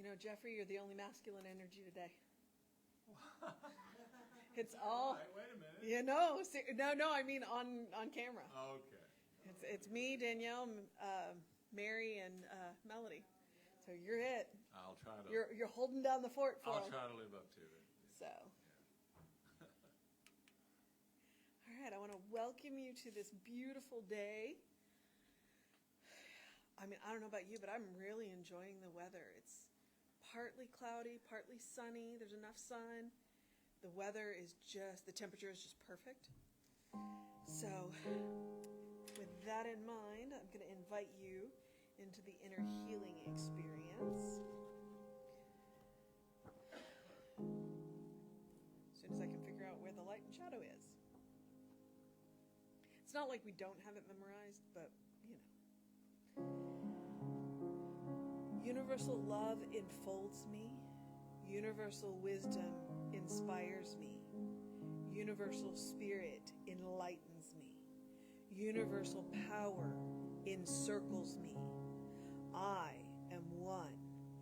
You know, Jeffrey, you're the only masculine energy today. It's all. Right, wait a minute. You know, no. I mean on camera. Okay. It's me, Dainill, Mary, and Melody. So you're it. I'll try to. You're holding down the fort for I'll them. try to live up to it. So. All right, I want to welcome you to this beautiful day. I mean, I don't know about you, but I'm really enjoying the weather. It's partly cloudy, partly sunny. There's enough sun. The weather is the temperature is just perfect. So, with that in mind, I'm going to invite you into the inner healing experience. As soon as I can figure out where the light and shadow is. It's not like we don't have it memorized, but, you know. Universal love enfolds me. Universal wisdom inspires me. Universal spirit enlightens me. Universal power encircles me. I am one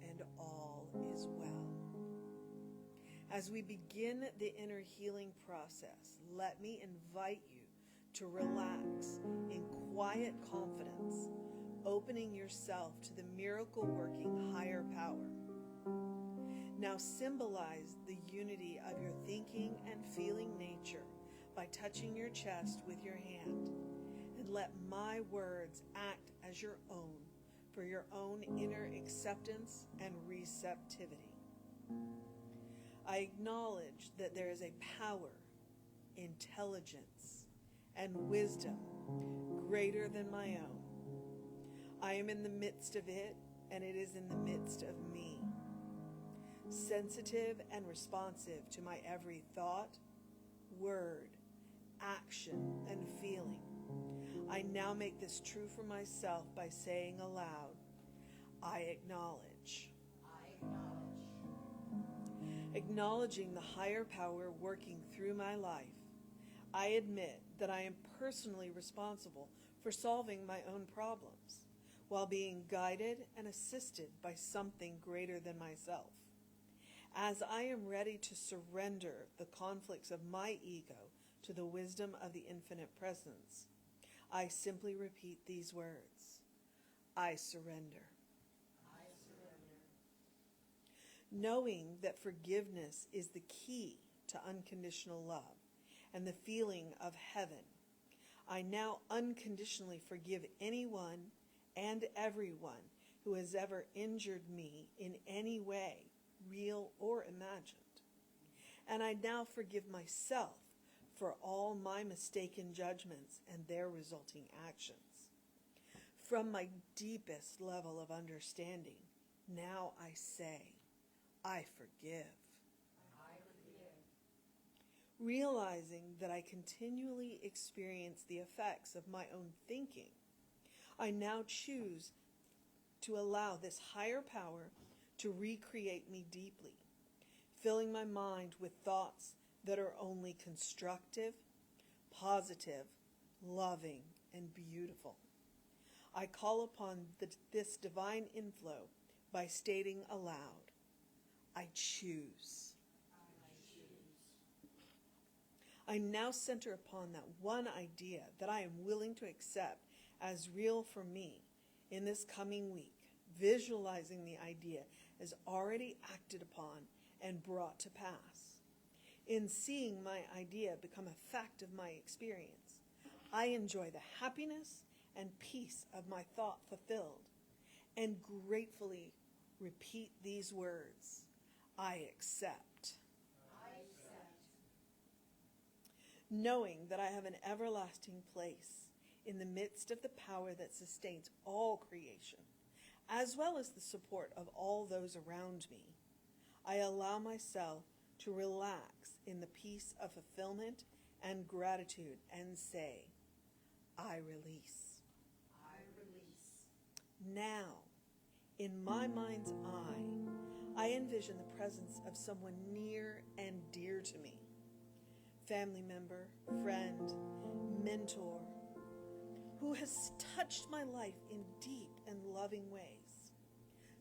and all is well. As we begin the inner healing process, let me invite you to relax in quiet confidence, opening yourself to the miracle-working higher power. Now symbolize the unity of your thinking and feeling nature by touching your chest with your hand, and let my words act as your own for your own inner acceptance and receptivity. I acknowledge that there is a power, intelligence, and wisdom greater than my own. I am in the midst of it, and it is in the midst of me. Sensitive and responsive to my every thought, word, action, and feeling. I now make this true for myself by saying aloud, I acknowledge. I acknowledge. Acknowledging the higher power working through my life, I admit that I am personally responsible for solving my own problems, while being guided and assisted by something greater than myself. As I am ready to surrender the conflicts of my ego to the wisdom of the infinite presence, I simply repeat these words. I surrender. I surrender. Knowing that forgiveness is the key to unconditional love and the feeling of heaven, I now unconditionally forgive anyone and everyone who has ever injured me in any way, real or imagined. And I now forgive myself for all my mistaken judgments and their resulting actions. From my deepest level of understanding, now I say, I forgive. I forgive. Realizing that I continually experience the effects of my own thinking, I now choose to allow this higher power to recreate me deeply, filling my mind with thoughts that are only constructive, positive, loving, and beautiful. I call upon this divine inflow by stating aloud, I choose. I choose. I now center upon that one idea that I am willing to accept as real for me in this coming week, visualizing the idea as already acted upon and brought to pass. In seeing my idea become a fact of my experience, I enjoy the happiness and peace of my thought fulfilled, and gratefully repeat these words, I accept. I accept. Knowing that I have an everlasting place in the midst of the power that sustains all creation, as well as the support of all those around me, I allow myself to relax in the peace of fulfillment and gratitude and say, I release. I release. Now, in my mind's eye, I envision the presence of someone near and dear to me, family member, friend, mentor, who has touched my life in deep and loving ways.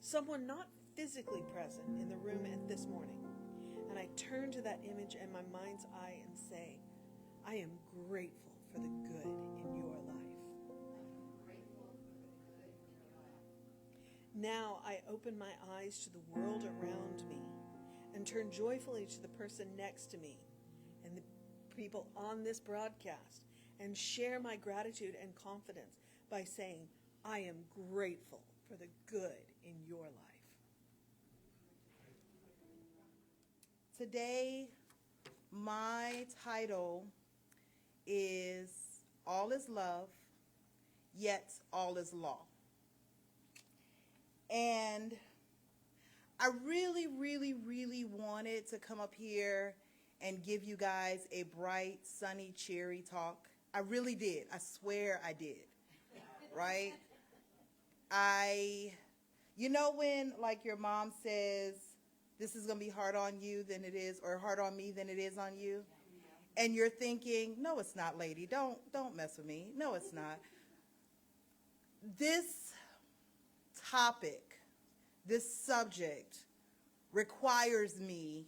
Someone not physically present in the room at this morning, and I turn to that image in my mind's eye and say, I am grateful for the good in your life. Now I open my eyes to the world around me and turn joyfully to the person next to me and the people on this broadcast and share my gratitude and confidence by saying, I am grateful for the good in your life. Today, my title is All is Love, Yet All is Law. And I really, really, really wanted to come up here and give you guys a bright, sunny, cheery talk. I really did. I swear I did. Right? You know when, like, your mom says, this is going to be hard on you than it is, or hard on me than it is on you? And you're thinking, no, it's not, lady. Don't mess with me. No, it's not. This topic, this subject requires me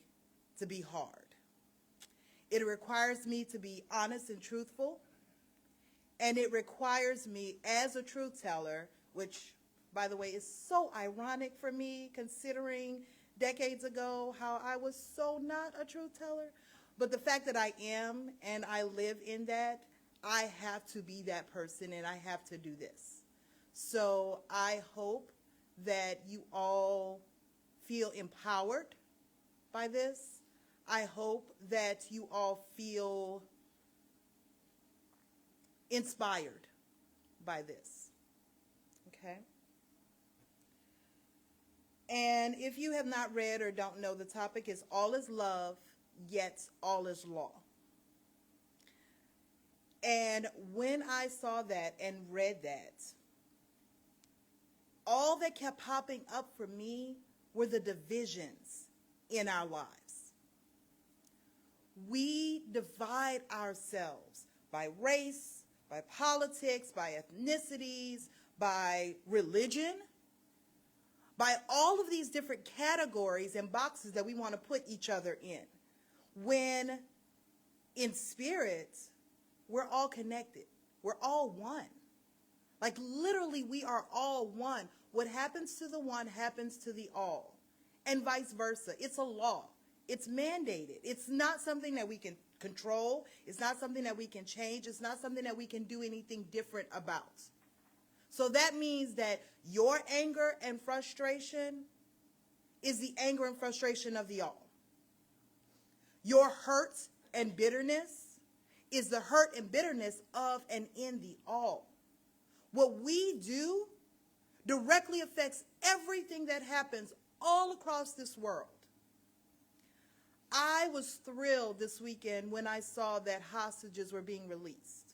to be hard. It requires me to be honest and truthful. And it requires me as a truth teller, which, by the way, is so ironic for me considering decades ago how I was so not a truth teller. But the fact that I am and I live in that, I have to be that person and I have to do this. So I hope that you all feel empowered by this. I hope that you all feel inspired by this. Okay? And if you have not read or don't know, the topic is All is Love, Yet All is Law. And when I saw that and read that, all that kept popping up for me were the divisions in our lives. We divide ourselves by race, by politics, by ethnicities, by religion, by all of these different categories and boxes that we want to put each other in. When in spirit, we're all connected. We're all one. Like literally, we are all one. What happens to the one happens to the all. And vice versa. It's a law. It's mandated. It's not something that we can control. It's not something that we can change. It's not something that we can do anything different about. So that means that your anger and frustration is the anger and frustration of the all. Your hurt and bitterness is the hurt and bitterness of and in the all. What we do directly affects everything that happens all across this world. I was thrilled this weekend when I saw that hostages were being released.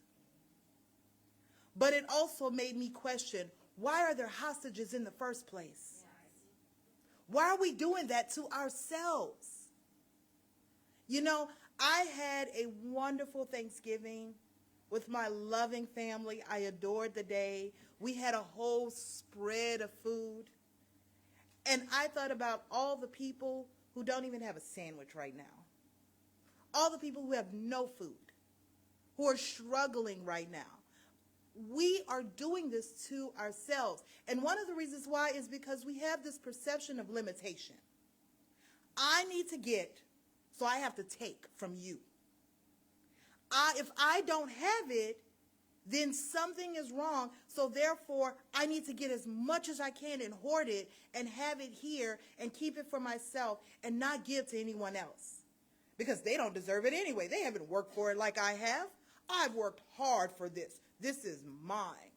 But it also made me question, why are there hostages in the first place? Why are we doing that to ourselves? You know, I had a wonderful Thanksgiving with my loving family. I adored the day. We had a whole spread of food. And I thought about all the people who don't even have a sandwich right now. All the people who have no food, who are struggling right now. We are doing this to ourselves. And one of the reasons why is because we have this perception of limitation. I need to get, so I have to take from you. If I don't have it, then something is wrong. So therefore, I need to get as much as I can and hoard it and have it here and keep it for myself and not give to anyone else. Because they don't deserve it anyway. They haven't worked for it like I have. I've worked hard for this. This is mine.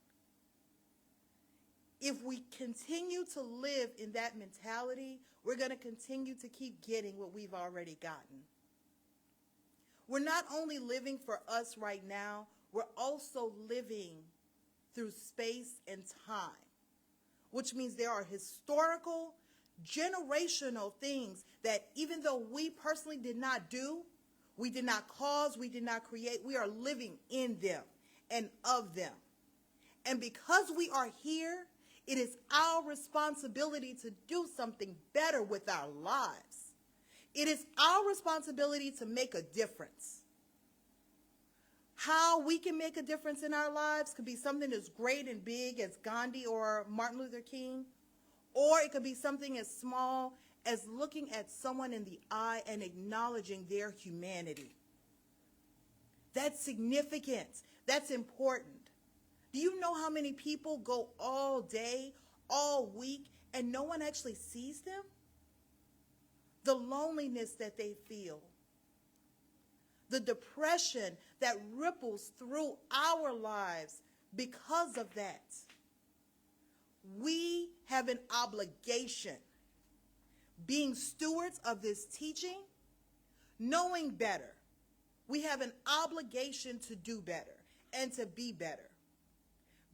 If we continue to live in that mentality, we're going to continue to keep getting what we've already gotten. We're not only living for us right now, we're also living through space and time, which means there are historical, generational things that even though we personally did not do, we did not cause, we did not create, we are living in them and of them. And because we are here, It is our responsibility to do something better with our lives. It is our responsibility to make a difference. How we can make a difference in our lives could be something as great and big as Gandhi or Martin Luther King, or it could be something as small as looking at someone in the eye and acknowledging their humanity. That's significant. That's important. Do you know how many people go all day, all week, and no one actually sees them? The loneliness that they feel, the depression that ripples through our lives because of that. We have an obligation, being stewards of this teaching, knowing better. We have an obligation to do better and to be better.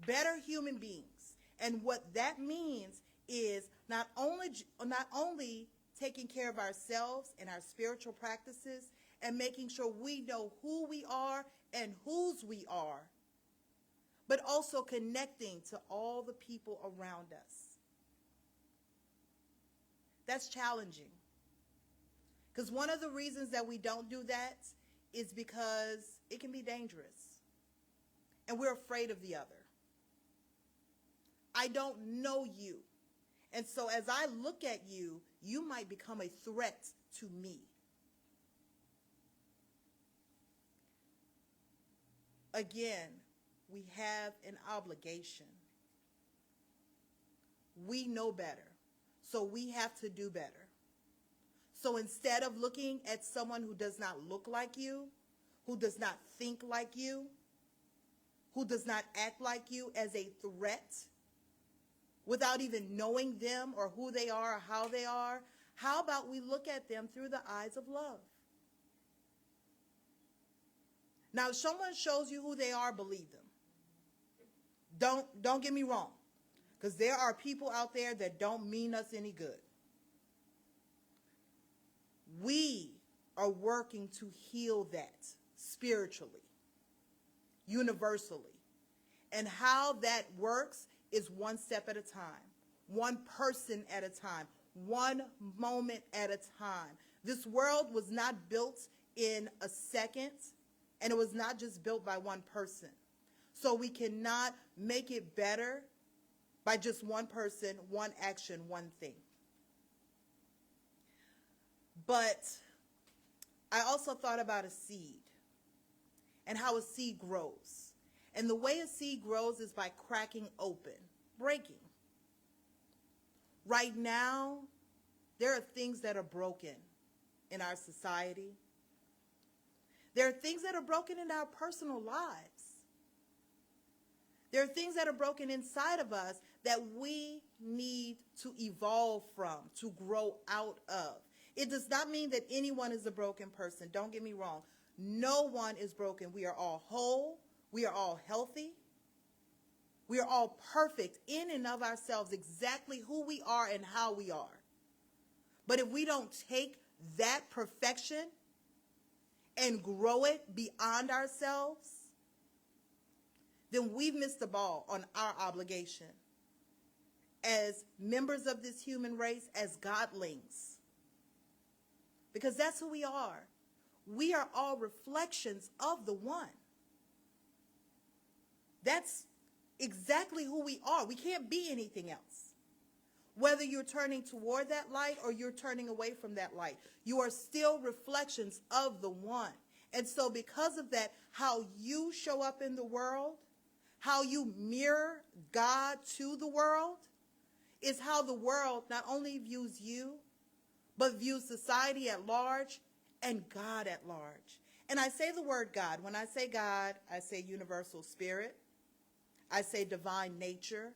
Better human beings. And what that means is not only taking care of ourselves and our spiritual practices and making sure we know who we are and whose we are, but also connecting to all the people around us. That's challenging. Because one of the reasons that we don't do that is because it can be dangerous. And we're afraid of the other. I don't know you. And so as I look at you, you might become a threat to me. Again, we have an obligation. We know better, so we have to do better. So instead of looking at someone who does not look like you, who does not think like you, who does not act like you as a threat, without even knowing them or who they are or how they are, how about we look at them through the eyes of love? Now, if someone shows you who they are, believe them. Don't get me wrong, because there are people out there that don't mean us any good. We are working to heal that spiritually, universally. And how that works is one step at a time, one person at a time, one moment at a time. This world was not built in a second, and it was not just built by one person. So we cannot make it better by just one person, one action, one thing. But I also thought about a seed and how a seed grows. And the way a seed grows is by cracking open, breaking. Right now, there are things that are broken in our society. There are things that are broken in our personal lives. There are things that are broken inside of us that we need to evolve from, to grow out of. It does not mean that anyone is a broken person. Don't get me wrong. No one is broken. We are all whole. We are all healthy. We are all perfect in and of ourselves, exactly who we are and how we are. But if we don't take that perfection and grow it beyond ourselves, then we've missed the ball on our obligation as members of this human race, as godlings. Because that's who we are. We are all reflections of the one. That's exactly who we are. We can't be anything else. Whether you're turning toward that light or you're turning away from that light, you are still reflections of the one. And so because of that, how you show up in the world, how you mirror God to the world, is how the world not only views you, but views society at large and God at large. And I say the word God. When I say God, I say universal spirit. I say divine nature,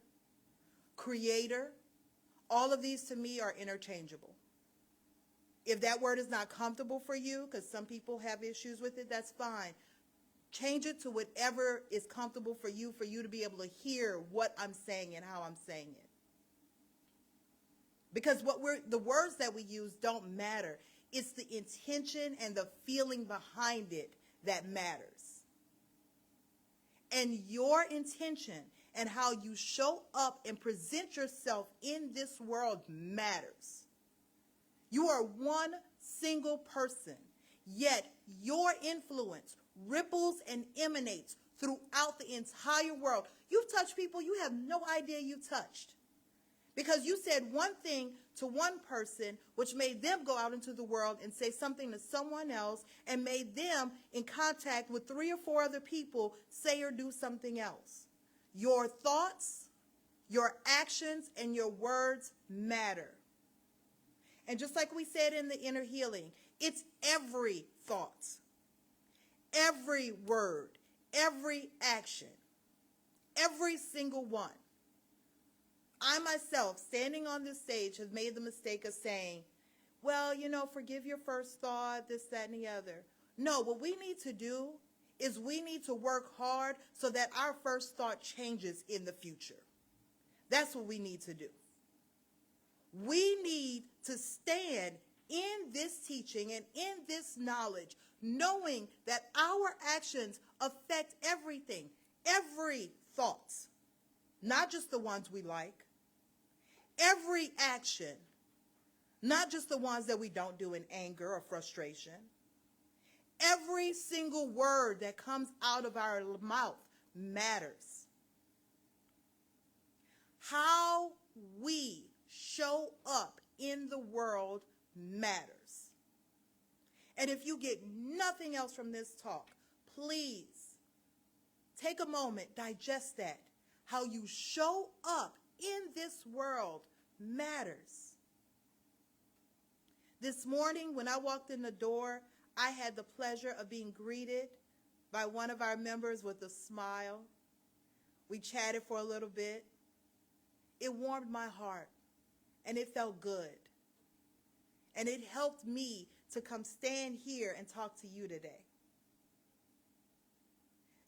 creator. All of these to me are interchangeable. If that word is not comfortable for you, because some people have issues with it, that's fine. Change it to whatever is comfortable for you to be able to hear what I'm saying and how I'm saying it. Because the words that we use don't matter. It's the intention and the feeling behind it that matters. And your intention and how you show up and present yourself in this world matters. You are one single person, yet your influence ripples and emanates throughout the entire world. You've touched people you have no idea you touched, because you said one thing to one person, which made them go out into the world and say something to someone else, and made them in contact with 3 or 4 other people say or do something else. Your thoughts, your actions, and your words matter. And just like we said in the inner healing, it's every thought, every word, every action, every single one. I myself, standing on this stage, have made the mistake of saying, well, forgive your first thought, this, that, and the other. No, what we need to do is we need to work hard so that our first thought changes in the future. That's what we need to do. We need to stand in this teaching and in this knowledge, knowing that our actions affect everything, every thought, not just the ones we like, every action, not just the ones that we don't do in anger or frustration. Every single word that comes out of our mouth matters. How we show up in the world matters. And if you get nothing else from this talk, please take a moment, digest that. How you show up in this world matters. This morning, when I walked in the door, I had the pleasure of being greeted by one of our members with a smile. We chatted for a little bit. It warmed my heart, and it felt good. And it helped me to come stand here and talk to you today.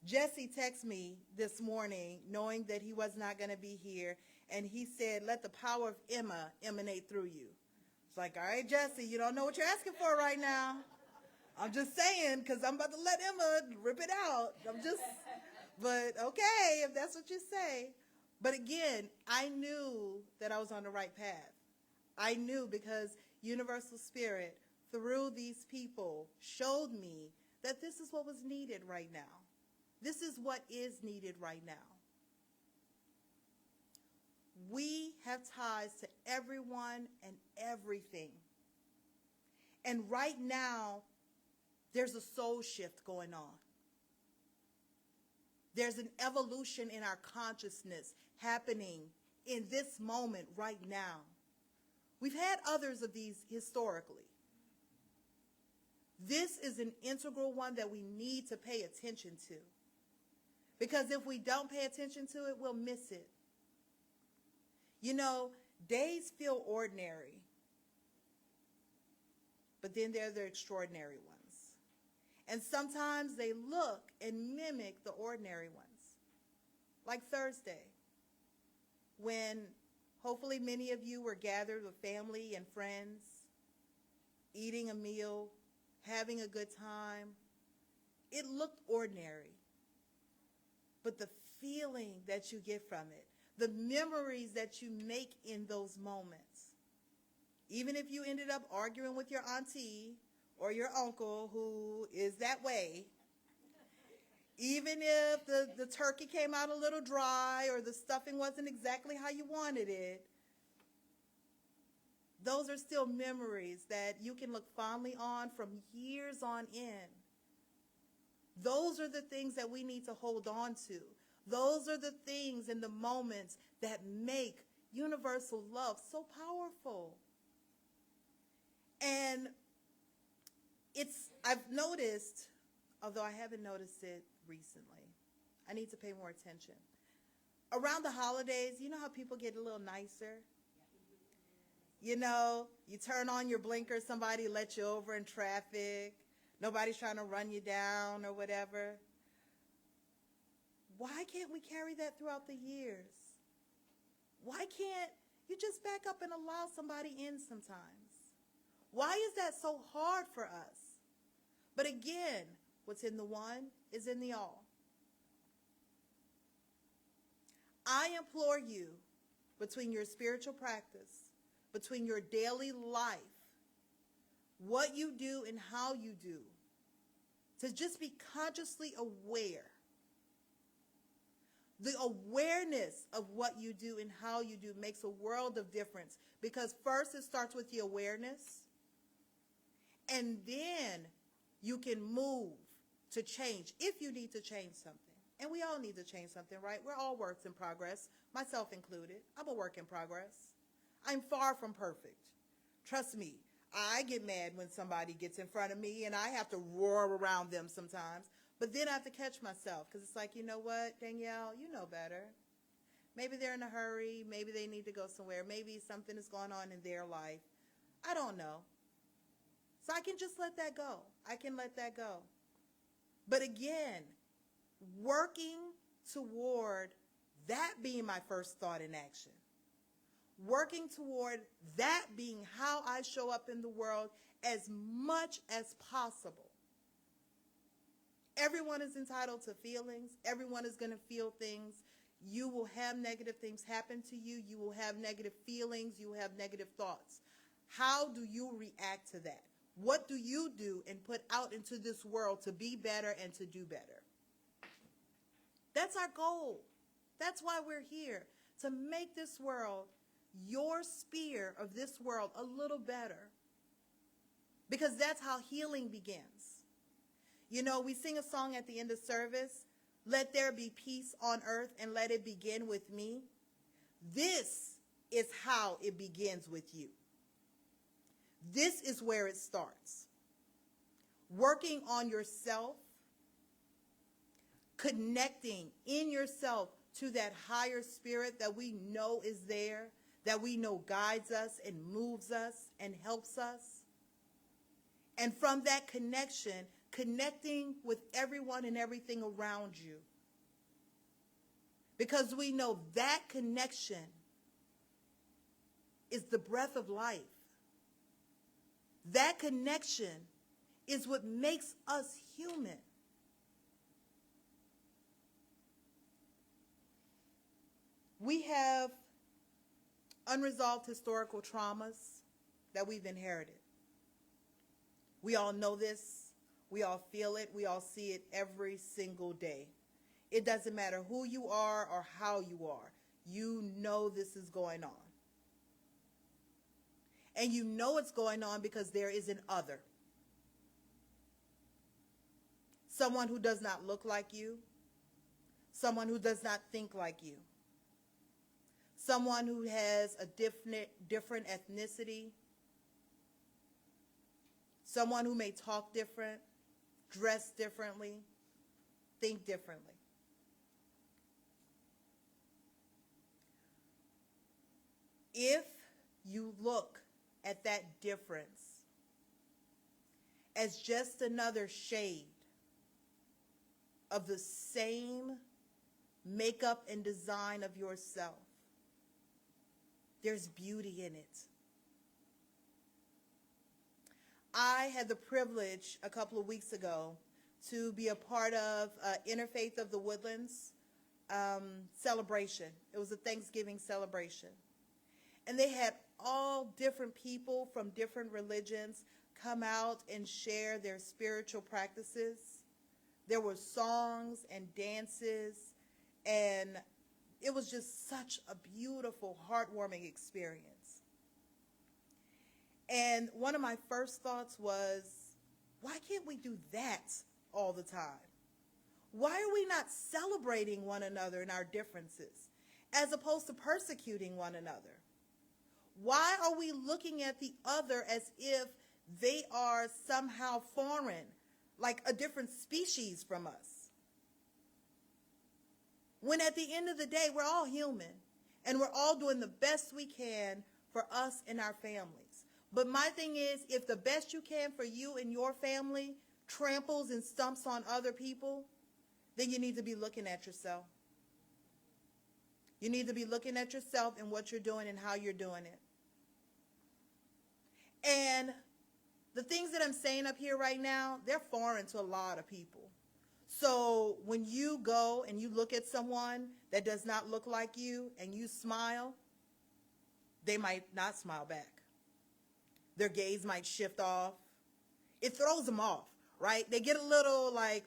Jesse texted me this morning knowing that he was not going to be here, and he said, let the power of Emma emanate through you. It's like, all right, Jesse, you don't know what you're asking for right now. I'm just saying, because I'm about to let Emma rip it out. But okay, if that's what you say. But again, I knew that I was on the right path. I knew because Universal Spirit, through these people, showed me that this is what was needed right now. This is what is needed right now. We have ties to everyone and everything. And right now, there's a soul shift going on. There's an evolution in our consciousness happening in this moment right now. We've had others of these historically. This is an integral one that we need to pay attention to. Because if we don't pay attention to it, we'll miss it. Days feel ordinary, but then they're the extraordinary ones. And sometimes they look and mimic the ordinary ones. Like Thursday, when hopefully many of you were gathered with family and friends, eating a meal, having a good time. It looked ordinary. But the feeling that you get from it, the memories that you make in those moments, even if you ended up arguing with your auntie or your uncle who is that way, even if the turkey came out a little dry or the stuffing wasn't exactly how you wanted it, those are still memories that you can look fondly on from years on end. Those are the things that we need to hold on to. Those are the things and the moments that make universal love so powerful. And I've noticed, although I haven't noticed it recently, I need to pay more attention. Around the holidays, you know how people get a little nicer? You turn on your blinker, somebody lets you over in traffic, nobody's trying to run you down or whatever. Why can't we carry that throughout the years? Why can't you just back up and allow somebody in sometimes? Why is that so hard for us? But again, what's in the one is in the all. I implore you, between your spiritual practice, between your daily life, what you do and how you do, to just be consciously aware. The awareness of what you do and how you do makes a world of difference, because first it starts with the awareness, and then you can move to change if you need to change something. And we all need to change something, right? We're all works in progress, myself included. I'm a work in progress. I'm far from perfect. Trust me, I get mad when somebody gets in front of me and I have to roar around them sometimes. But then I have to catch myself, because it's like, you know what, Danielle, you know better. Maybe they're in a hurry. Maybe they need to go somewhere. Maybe something is going on in their life. I don't know. So I can just let that go. I can let that go. But again, working toward that being my first thought in action. Working toward that being how I show up in the world as much as possible. Everyone is entitled to feelings. Everyone is going to feel things. You will have negative things happen to you. You will have negative feelings. You will have negative thoughts. How do you react to that? What do you do and put out into this world to be better and to do better? That's our goal. That's why we're here, to make this world, your sphere of this world, a little better. Because that's how healing begins. You know, we sing a song at the end of service, let there be peace on earth and let it begin with me. This is how it begins with you. This is where it starts. Working on yourself, connecting in yourself to that higher spirit that we know is there, that we know guides us and moves us and helps us. And from that connection, connecting with everyone and everything around you. Because we know that connection is the breath of life. That connection is what makes us human. We have unresolved historical traumas that we've inherited. We all know this. We all feel it. We all see it every single day. It doesn't matter who you are or how you are. You know this is going on. And you know it's going on because there is an other. Someone who does not look like you. Someone who does not think like you. Someone who has a different ethnicity. Someone who may talk different, dress differently, think differently. If you look at that difference as just another shade of the same makeup and design of yourself, there's beauty in it. I had the privilege a couple of weeks ago to be a part of Interfaith of the Woodlands celebration. It was a Thanksgiving celebration. And they had all different people from different religions come out and share their spiritual practices. There were songs and dances, and it was just such a beautiful, heartwarming experience. And one of my first thoughts was, why can't we do that all the time? Why are we not celebrating one another in our differences as opposed to persecuting one another? Why are we looking at the other as if they are somehow foreign, like a different species from us? When at the end of the day, we're all human, and we're all doing the best we can for us and our families. But my thing is, if the best you can for you and your family tramples and stumps on other people, then you need to be looking at yourself. You need to be looking at yourself and what you're doing and how you're doing it. And the things that I'm saying up here right now, they're foreign to a lot of people. So when you go and you look at someone that does not look like you and you smile, they might not smile back. Their gaze might shift off. It throws them off, right? They get a little like,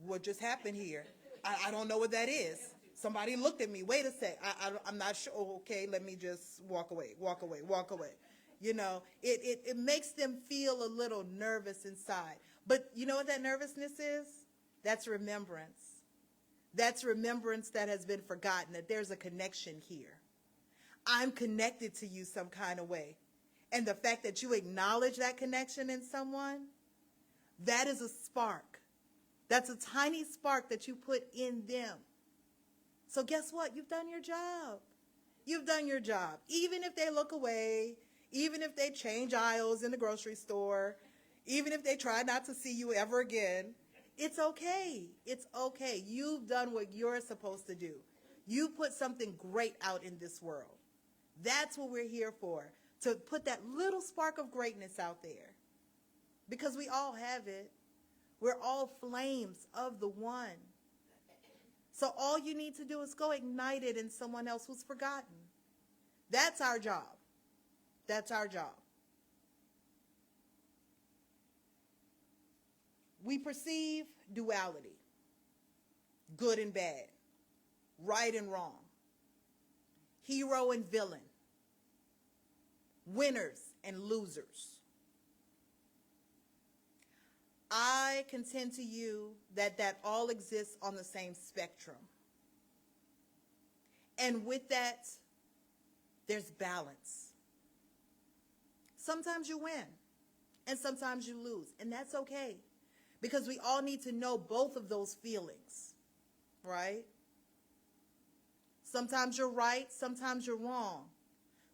what just happened here? I don't know what that is. Somebody looked at me. Wait a sec. I'm not sure. Oh, okay, let me just walk away. You know, it makes them feel a little nervous inside. But you know what that nervousness is? That's remembrance. That's remembrance that has been forgotten, that there's a connection here. I'm connected to you some kind of way. And the fact that you acknowledge that connection in someone, that is a spark. That's a tiny spark that you put in them. So guess what? You've done your job. You've done your job. Even if they look away, even if they change aisles in the grocery store, even if they try not to see you ever again, it's okay. It's okay. You've done what you're supposed to do. You put something great out in this world. That's what we're here for, to put that little spark of greatness out there. Because we all have it. We're all flames of the one. So all you need to do is go ignite it in someone else who's forgotten. That's our job. That's our job. We perceive duality, good and bad, right and wrong, hero and villain, winners and losers. I contend to you that all exists on the same spectrum. And with that, there's balance. Sometimes you win, and sometimes you lose, and that's okay. Because we all need to know both of those feelings, right? Sometimes you're right, sometimes you're wrong.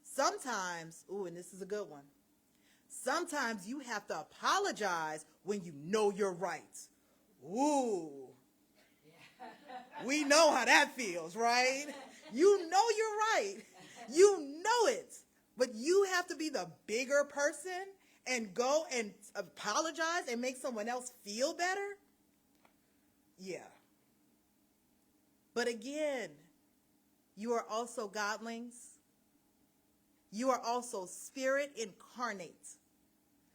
Sometimes, and this is a good one, sometimes you have to apologize when you know you're right. Ooh. We know how that feels, right? You know you're right. You know it. But you have to be the bigger person and go and apologize and make someone else feel better? Yeah. But again, you are also godlings. You are also spirit incarnate.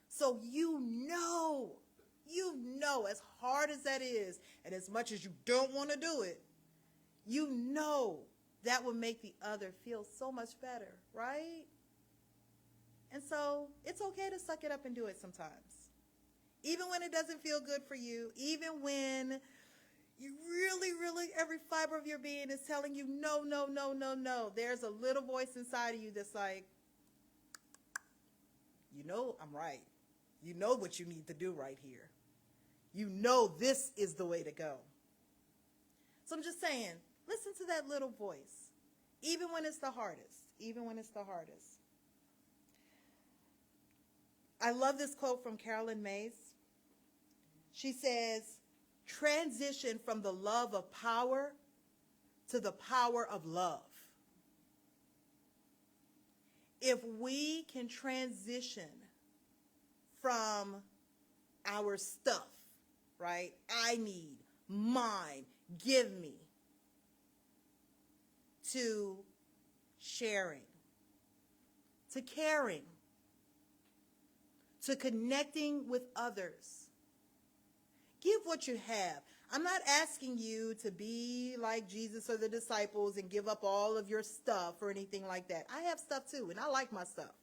So you know, as hard as that is, and as much as you don't want to do it, you know that will make the other feel so much better, right? And so it's okay to suck it up and do it sometimes. Even when it doesn't feel good for you, even when you really, every fiber of your being is telling you, no. There's a little voice inside of you that's like, you know I'm right. You know what you need to do right here. You know this is the way to go. So I'm just saying, listen to that little voice, even when it's the hardest, I love this quote from Carolyn Mays. She says, transition from the love of power to the power of love. If we can transition from our stuff, right? I need, mine, give me, to sharing, to caring, to connecting with others. Give what you have. I'm not asking you to be like Jesus or the disciples and give up all of your stuff or anything like that. I have stuff too, and I like my stuff,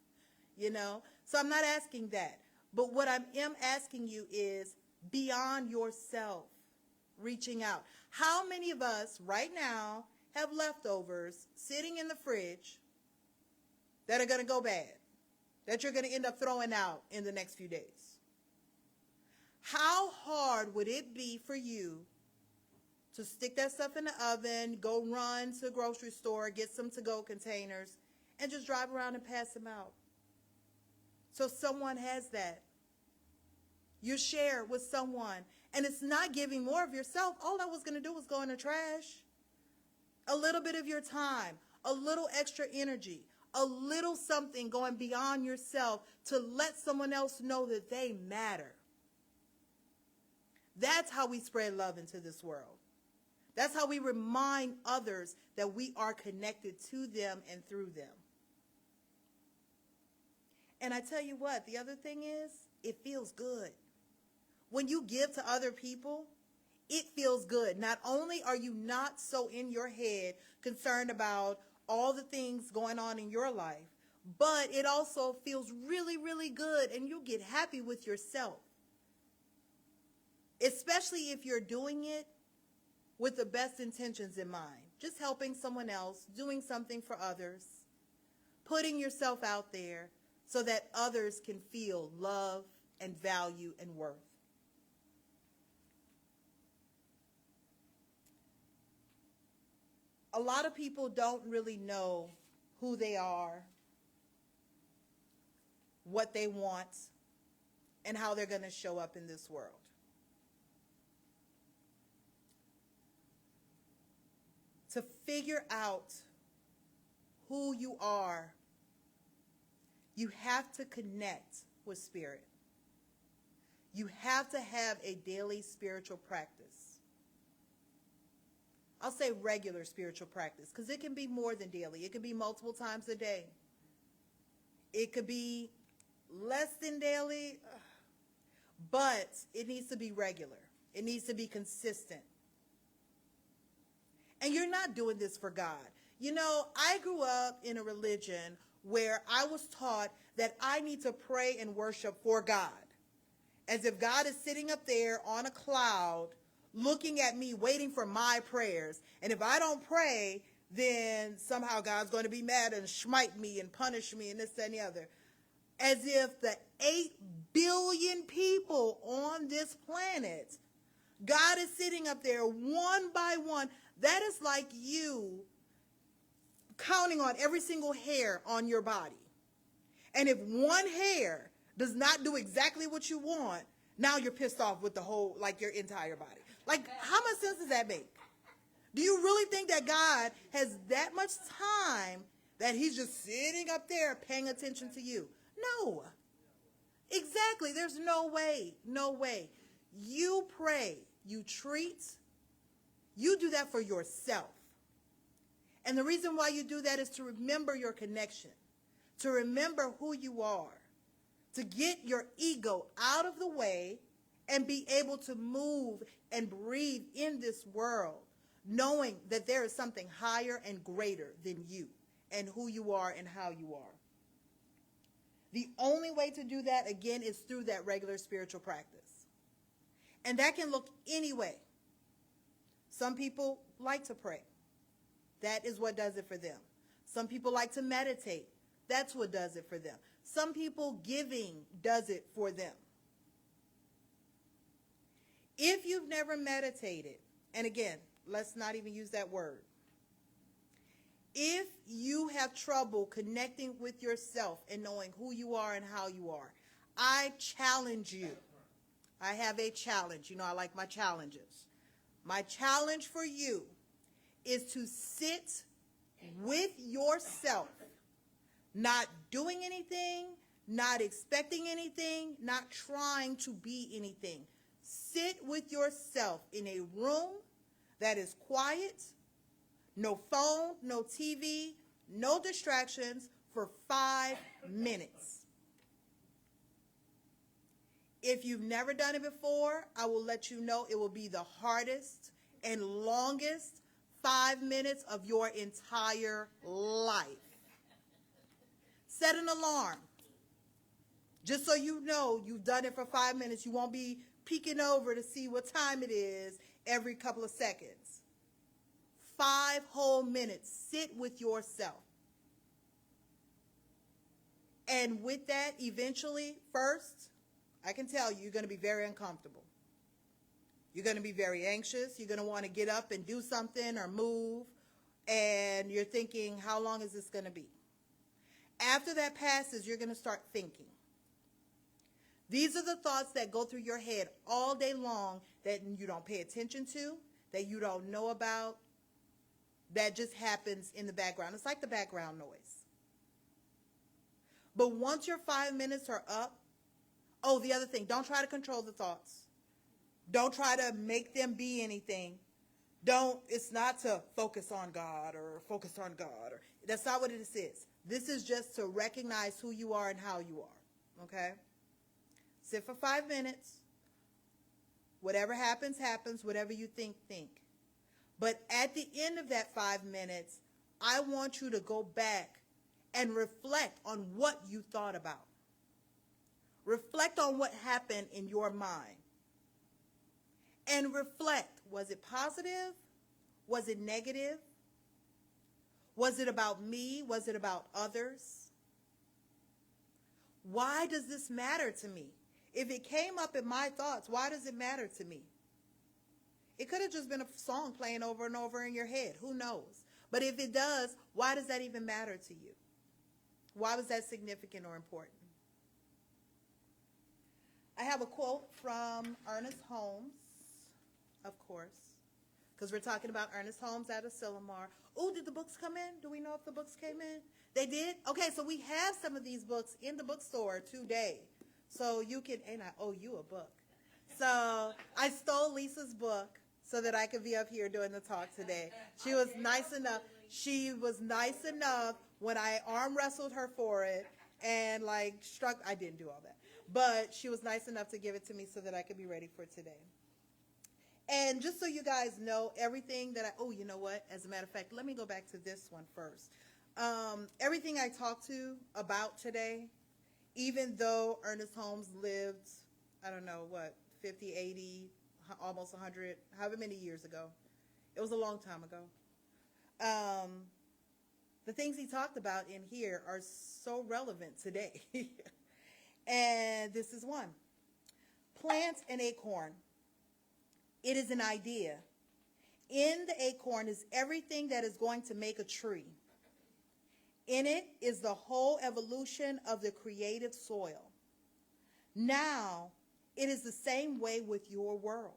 you know? So I'm not asking that. But what I am asking you is beyond yourself, reaching out. How many of us right now have leftovers sitting in the fridge that are going to go bad, that you're going to end up throwing out in the next few days? How hard would it be for you to stick that stuff in the oven, go run to the grocery store, get some to-go containers, and just drive around and pass them out? So someone has that. You share with someone, and it's not giving more of yourself. All that was going to do was go in the trash. A little bit of your time, a little extra energy, a little something going beyond yourself to let someone else know that they matter. That's how we spread love into this world. That's how we remind others that we are connected to them and through them. And I tell you what, the other thing is, it feels good. When you give to other people, it feels good. Not only are you not so in your head concerned about all the things going on in your life, but it also feels really, really good, and you get happy with yourself. Especially if you're doing it with the best intentions in mind. Just helping someone else, doing something for others, putting yourself out there so that others can feel love and value and worth. A lot of people don't really know who they are, what they want, and how they're going to show up in this world. To figure out who you are, you have to connect with spirit. You have to have a daily spiritual practice. I'll say regular spiritual practice, because it can be more than daily. It can be multiple times a day. It could be less than daily, but it needs to be regular. It needs to be consistent. And you're not doing this for God. You know, I grew up in a religion where I was taught that I need to pray and worship for God. As if God is sitting up there on a cloud looking at me, waiting for my prayers. And if I don't pray, then somehow God's going to be mad and smite me and punish me and this, that, and the other. As if the 8 billion people on this planet, God is sitting up there one by one. That is like you counting on every single hair on your body. And if one hair does not do exactly what you want, now you're pissed off with the whole, like your entire body. Like, how much sense does that make? Do you really think that God has that much time that he's just sitting up there paying attention to you? No. Exactly. There's no way. No way. You pray. You treat. You do that for yourself. And the reason why you do that is to remember your connection, to remember who you are, to get your ego out of the way and be able to move and breathe in this world, knowing that there is something higher and greater than you and who you are and how you are. The only way to do that, again, is through that regular spiritual practice. And that can look any way. Some people like to pray. That is what does it for them. Some people like to meditate. That's what does it for them. Some people, giving does it for them. If you've never meditated, and again, let's not even use that word. If you have trouble connecting with yourself and knowing who you are and how you are, I challenge you. I have a challenge. You know, I like my challenges. My challenge for you is to sit with yourself, not doing anything, not expecting anything, not trying to be anything. Sit with yourself in a room that is quiet, no phone, no TV, no distractions for 5 minutes. If you've never done it before, I will let you know it will be the hardest and longest 5 minutes of your entire life. Set an alarm. Just so you know you've done it for 5 minutes. You won't be peeking over to see what time it is every couple of seconds. 5 whole minutes. Sit with yourself. And with that, eventually, first, I can tell you, you're going to be very uncomfortable. You're going to be very anxious. You're going to want to get up and do something or move. And you're thinking, how long is this going to be? After that passes, you're going to start thinking. These are the thoughts that go through your head all day long that you don't pay attention to, that you don't know about, that just happens in the background. It's like the background noise. But once your 5 minutes are up, oh, the other thing, don't try to control the thoughts. Don't try to make them be anything. It's not to focus on God or focus on God. That's not what this is. This is just to recognize who you are and how you are. Okay? Sit for 5 minutes. Whatever happens, happens. Whatever you think, think. But at the end of that 5 minutes, I want you to go back and reflect on what you thought about. Reflect on what happened in your mind. And reflect. Was it positive? Was it negative? Was it about me? Was it about others? Why does this matter to me? If it came up in my thoughts, why does it matter to me? It could have just been a song playing over and over in your head. Who knows? But if it does, why does that even matter to you? Why was that significant or important? I have a quote from Ernest Holmes, of course, because we're talking about Ernest Holmes out of Sillamar. Oh, did the books come in? Do we know if the books came in? They did? Okay, so we have some of these books in the bookstore today. So you can, and I owe you a book. So I stole Lisa's book so that I could be up here doing the talk today. She was nice enough. She was nice enough when I arm wrestled her for it and I didn't do all that. But she was nice enough to give it to me so that I could be ready for today. And just so you guys know, everything that you know what? As a matter of fact, let me go back to this one first. Everything I talked to about today, even though Ernest Holmes lived, I don't know, 50, 80, almost 100, however many years ago. It was a long time ago. The things he talked about in here are so relevant today. And this is one. Plant an acorn. It is an idea. In the acorn is everything that is going to make a tree. In it is the whole evolution of the creative soil. Now, it is the same way with your world.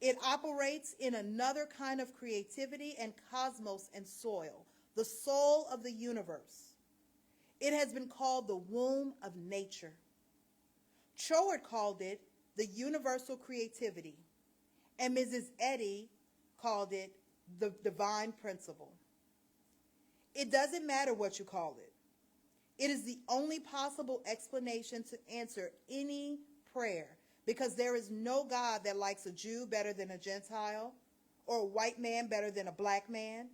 It operates in another kind of creativity and cosmos and soil, the soul of the universe. It has been called the womb of nature. Choward called it the universal creativity, and Mrs. Eddy called it the divine principle. It doesn't matter what you call it. It is the only possible explanation to answer any prayer, because there is no God that likes a Jew better than a Gentile or a white man better than a black man.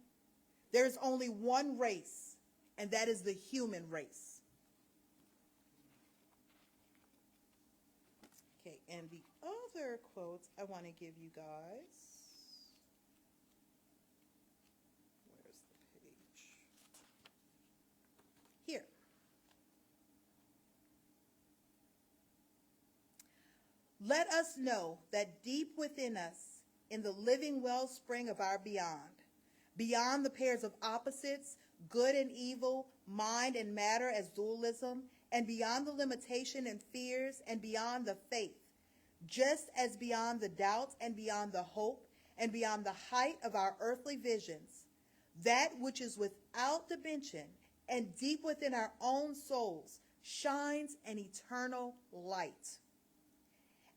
There is only one race, and that is the human race. Okay, and the other quotes I want to give you guys. Where's the page? Here. Let us know that deep within us, in the living wellspring of our beyond the pairs of opposites, good and evil, mind and matter as dualism, and beyond the limitation and fears, and beyond the faith, just as beyond the doubts and beyond the hope, and beyond the height of our earthly visions, that which is without dimension and deep within our own souls shines an eternal light.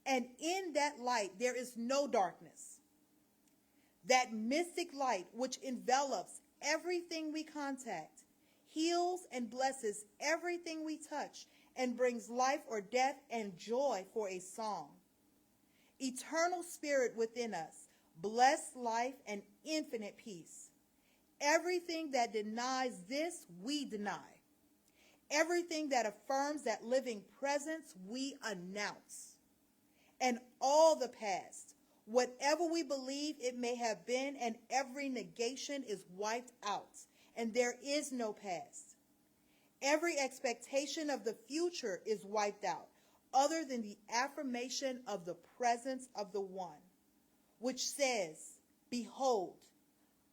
And in that light, there is no darkness. That mystic light which envelops everything we contact, heals and blesses everything we touch, and brings life or death and joy for a song. Eternal spirit within us, blessed life and infinite peace. Everything that denies this, we deny. Everything that affirms that living presence, we announce. And all the past, whatever we believe it may have been, and every negation is wiped out, and there is no past. Every expectation of the future is wiped out, other than the affirmation of the presence of the one, which says, behold,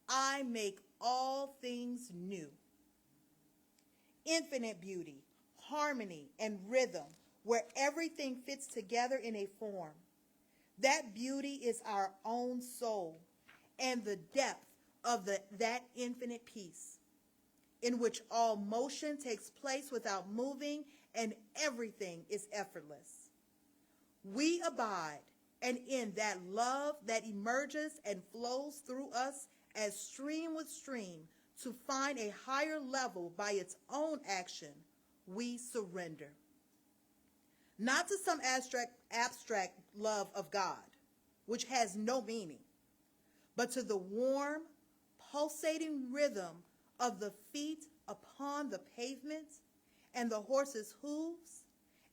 I make all things new. Infinite beauty, harmony, and rhythm, where everything fits together in a form. That beauty is our own soul and the depth of that infinite peace, in which all motion takes place without moving and everything is effortless. We abide And in that love that emerges and flows through us as stream with stream to find a higher level by its own action, we surrender. Not to some abstract love of God, which has no meaning, but to the warm, pulsating rhythm of the feet upon the pavement, and the horse's hooves,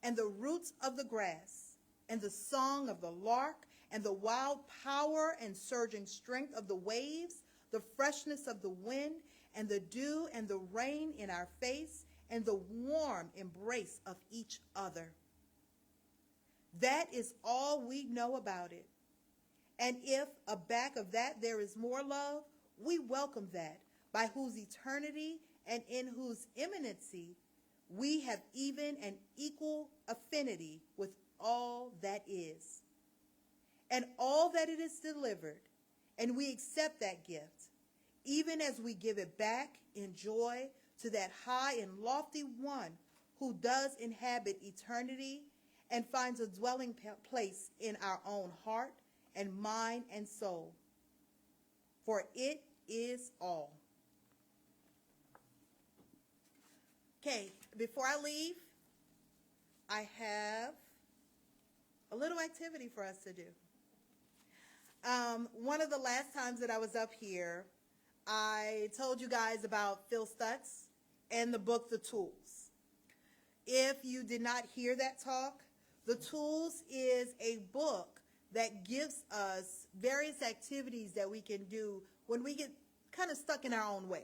and the roots of the grass, and the song of the lark, and the wild power and surging strength of the waves, the freshness of the wind, and the dew and the rain in our face, and the warm embrace of each other. That is all we know about it. And if aback of that there is more love, we welcome that, by whose eternity and in whose immanency we have even an equal affinity with all that is, and all that it is delivered, and we accept that gift, even as we give it back in joy to that high and lofty one who does inhabit eternity and finds a dwelling place in our own heart and mind and soul. For it is all. Okay, before I leave, I have a little activity for us to do. One of the last times that I was up here, I told you guys about Phil Stutz and the book, The Tools. If you did not hear that talk, The Tools is a book that gives us various activities that we can do when we get kind of stuck in our own way,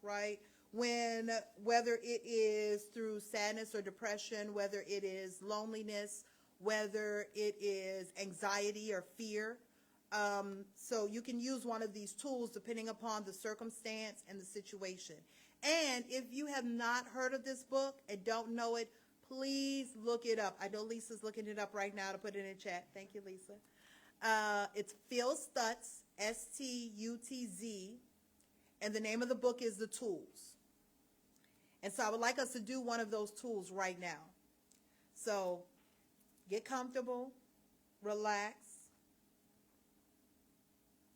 right? Whether it is through sadness or depression, whether it is loneliness, whether it is anxiety or fear. So you can use one of these tools depending upon the circumstance and the situation. And if you have not heard of this book and don't know it, please look it up. I know Lisa's looking it up right now to put it in chat. Thank you, Lisa. It's Phil Stutz, S-T-U-T-Z, and the name of the book is The Tools. And so I would like us to do one of those tools right now. So get comfortable, relax.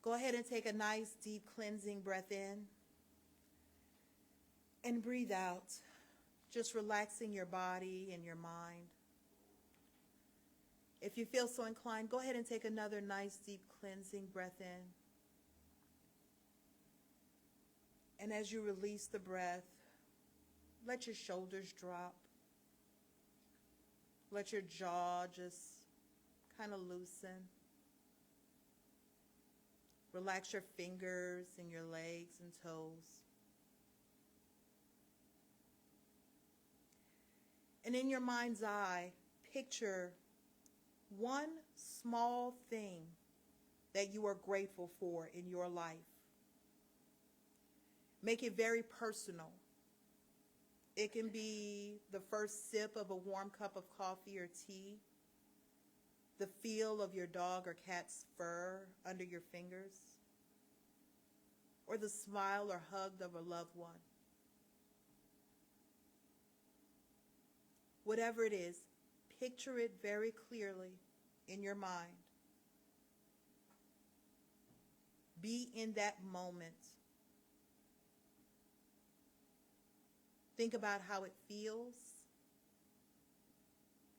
Go ahead and take a nice, deep, cleansing breath in. And breathe out, just relaxing your body and your mind. If you feel so inclined, go ahead and take another nice, deep, cleansing breath in. And as you release the breath, let your shoulders drop. Let your jaw just kind of loosen. Relax your fingers and your legs and toes. And in your mind's eye, picture one small thing that you are grateful for in your life. Make it very personal. It can be the first sip of a warm cup of coffee or tea, the feel of your dog or cat's fur under your fingers, or the smile or hug of a loved one. Whatever it is, picture it very clearly in your mind. Be in that moment. Think about how it feels,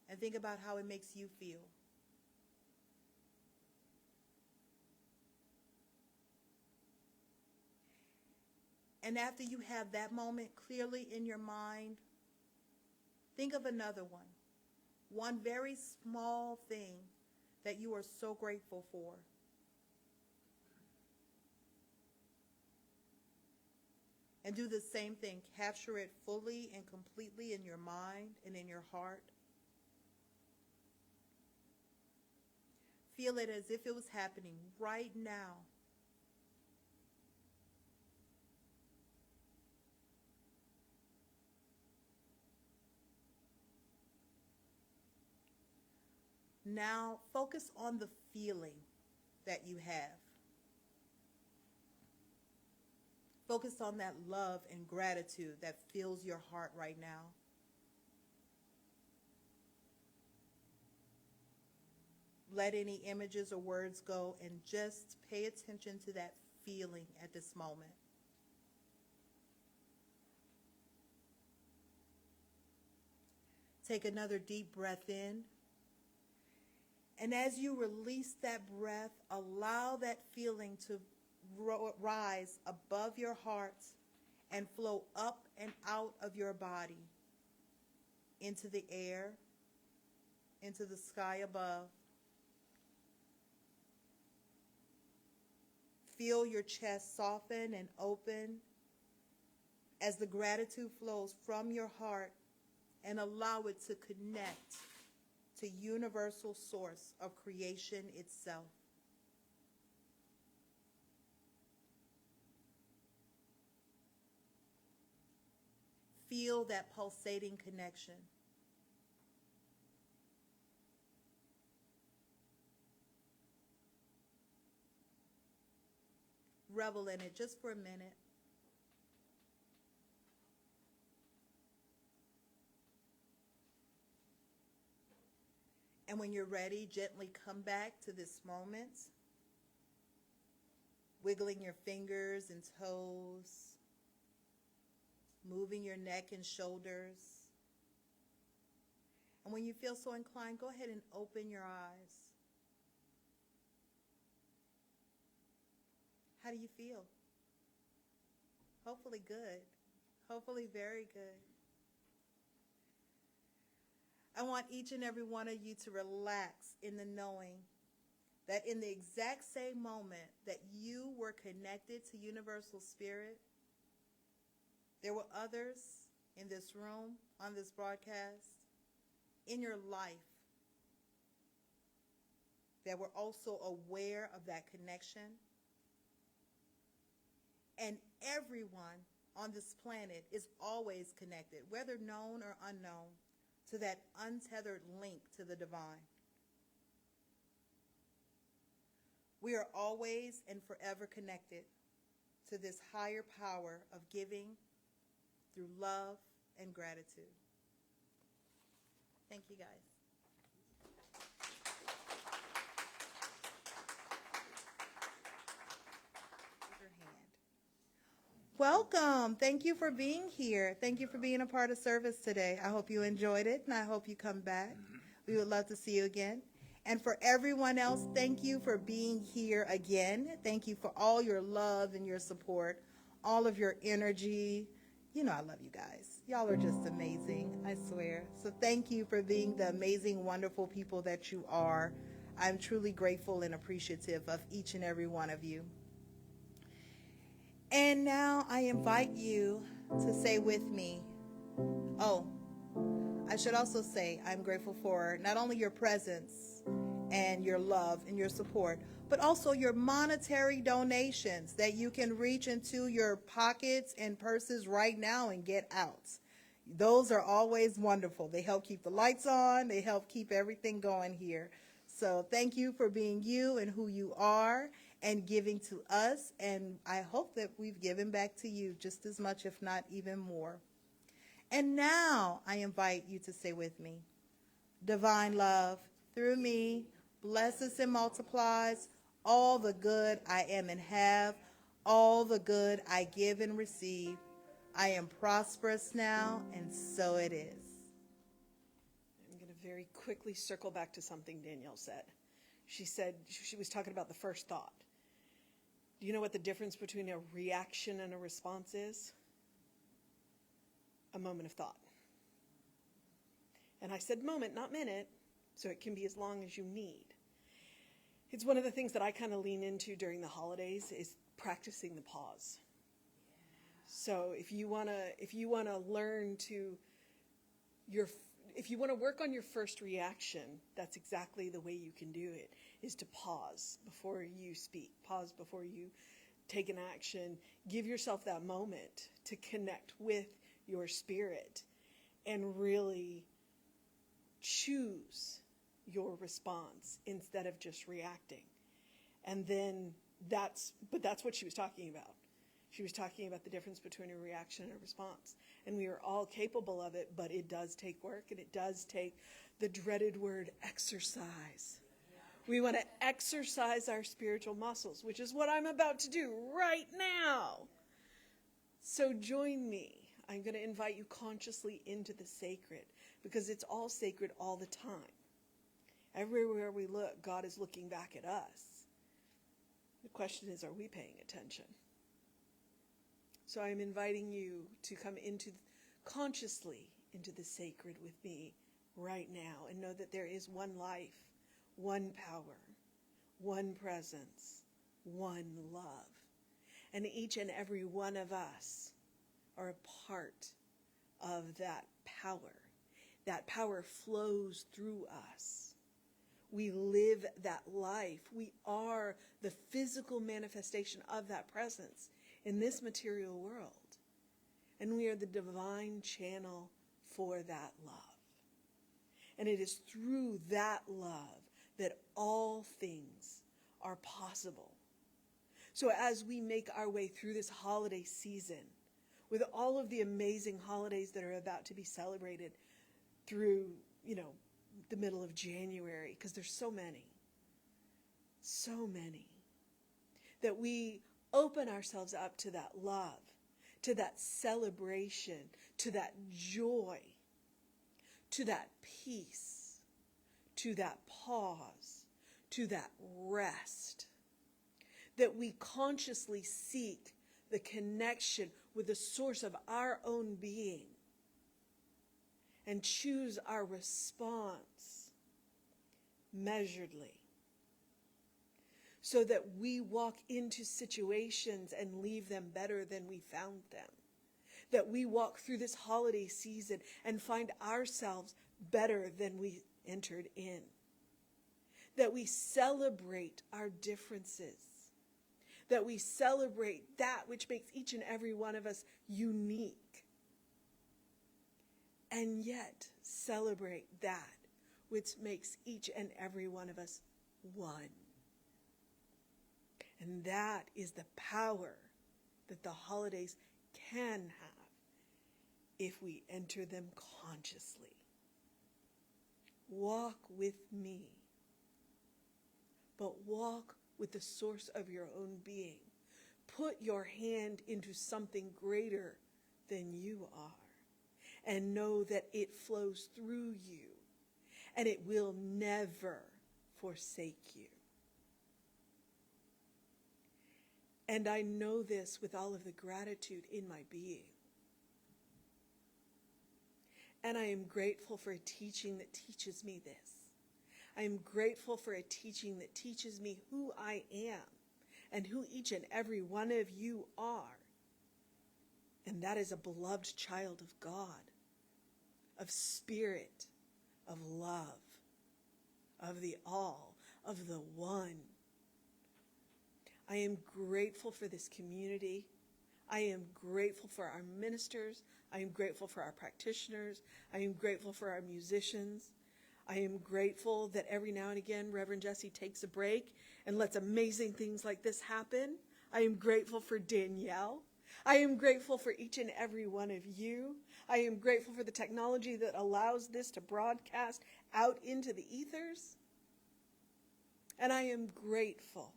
and think about how it makes you feel. And after you have that moment clearly in your mind, think of another one. One very small thing that you are so grateful for. And do the same thing. Capture it fully and completely in your mind and in your heart. Feel it as if it was happening right now. Now focus on the feeling that you have. Focus on that love and gratitude that fills your heart right now. let any images or words go and just pay attention to that feeling at this moment. Take another deep breath in. And as you release that breath, allow that feeling to rise above your heart and flow up and out of your body into the air, into the sky above. Feel your chest soften and open as the gratitude flows from your heart, and allow it to connect to universal source of creation itself. Feel that pulsating connection. Revel in it just for a minute. And when you're ready, gently come back to this moment, wiggling your fingers and toes, moving your neck and shoulders. And when you feel so inclined, go ahead and open your eyes. How do you feel? Hopefully good. Hopefully very good. I want each and every one of you to relax in the knowing that in the exact same moment that you were connected to Universal Spirit, there were others in this room, on this broadcast, in your life that were also aware of that connection. And everyone on this planet is always connected, whether known or unknown, to that untethered link to the divine. We are always and forever connected to this higher power of giving through love and gratitude. Thank you, guys. Your hand. Welcome. Thank you for being here. Thank you for being a part of service today. I hope you enjoyed it, and I hope you come back. We would love to see you again. And for everyone else, thank you for being here again. Thank you for all your love and your support, all of your energy. You know I love you guys. Y'all are just amazing, I swear. So thank you for being the amazing, wonderful people that you are. I'm truly grateful and appreciative of each and every one of you. And now I invite you to say with me, oh, I should also say I'm grateful for not only your presence and your love and your support, but also your monetary donations that you can reach into your pockets and purses right now and get out. Those are always wonderful. They help keep the lights on. They help keep everything going here. So thank you for being you and who you are and giving to us. And I hope that we've given back to you just as much, if not even more. And now I invite you to say with me, divine love through me blesses and multiplies all the good I am and have, all the good I give and receive. I am prosperous now, and so it is. I'm going to very quickly circle back to something Dainill said. She said she was talking about the first thought. Do you know what the difference between a reaction and a response is? A moment of thought. And I said moment, not minute, so it can be as long as you need. It's one of the things that I kind of lean into during the holidays is practicing the pause. So if you want to learn to if you want to work on your first reaction, that's exactly the way you can do it, is to pause before you speak, pause before you take an action. Give yourself that moment to connect with your spirit and really choose your response instead of just reacting. And then that's what she was talking about. She was talking about the difference between a reaction and a response. And we are all capable of it, but it does take work, and it does take the dreaded word exercise. We want to exercise our spiritual muscles, which is what I'm about to do right now. So join me. I'm going to invite you consciously into the sacred, because it's all sacred all the time. Everywhere we look, God is looking back at us. The question is, are we paying attention? So I'm inviting you to come consciously into the sacred with me right now, and know that there is one life, one power, one presence, one love. And each and every one of us are a part of that power. That power flows through us. We live that life. We are the physical manifestation of that presence in this material world. And we are the divine channel for that love. And it is through that love that all things are possible. So as we make our way through this holiday season, with all of the amazing holidays that are about to be celebrated through, the middle of January, because there's so many, that we open ourselves up to that love, to that celebration, to that joy, to that peace, to that pause, to that rest, that we consciously seek the connection with the source of our own being and choose our response measuredly, so that we walk into situations and leave them better than we found them. That we walk through this holiday season and find ourselves better than we entered in. That we celebrate our differences. That we celebrate that which makes each and every one of us unique. And yet celebrate that which makes each and every one of us one. And that is the power that the holidays can have if we enter them consciously. Walk with me, but walk with the source of your own being. Put your hand into something greater than you are, and know that it flows through you, and it will never forsake you. And I know this with all of the gratitude in my being. And I am grateful for a teaching that teaches me this. I am grateful for a teaching that teaches me who I am and who each and every one of you are. And that is a beloved child of God, of spirit, of love, of the all, of the one. I am grateful for this community. I am grateful for our ministers. I am grateful for our practitioners. I am grateful for our musicians. I am grateful that every now and again Reverend Jesse takes a break and lets amazing things like this happen. I am grateful for Dainill. I am grateful for each and every one of you. I am grateful for the technology that allows this to broadcast out into the ethers. And I am grateful,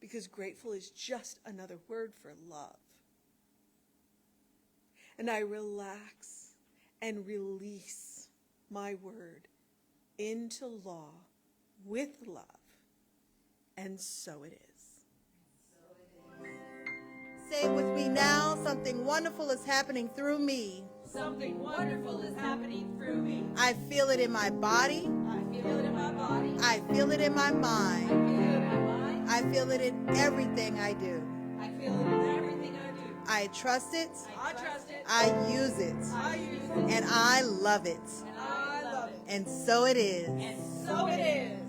because grateful is just another word for love. And I relax and release my word into law with love. And so it is. Say with me now, something wonderful is happening through me. Something wonderful is happening through me. I feel it in my body. I feel it in my body. I feel it in my I mind. feel it in my mind. I feel it in everything I do. I feel it in everything I do. I trust it. I trust it. I use it. I use it. And I love it. And I love it. And so it is. And so it is.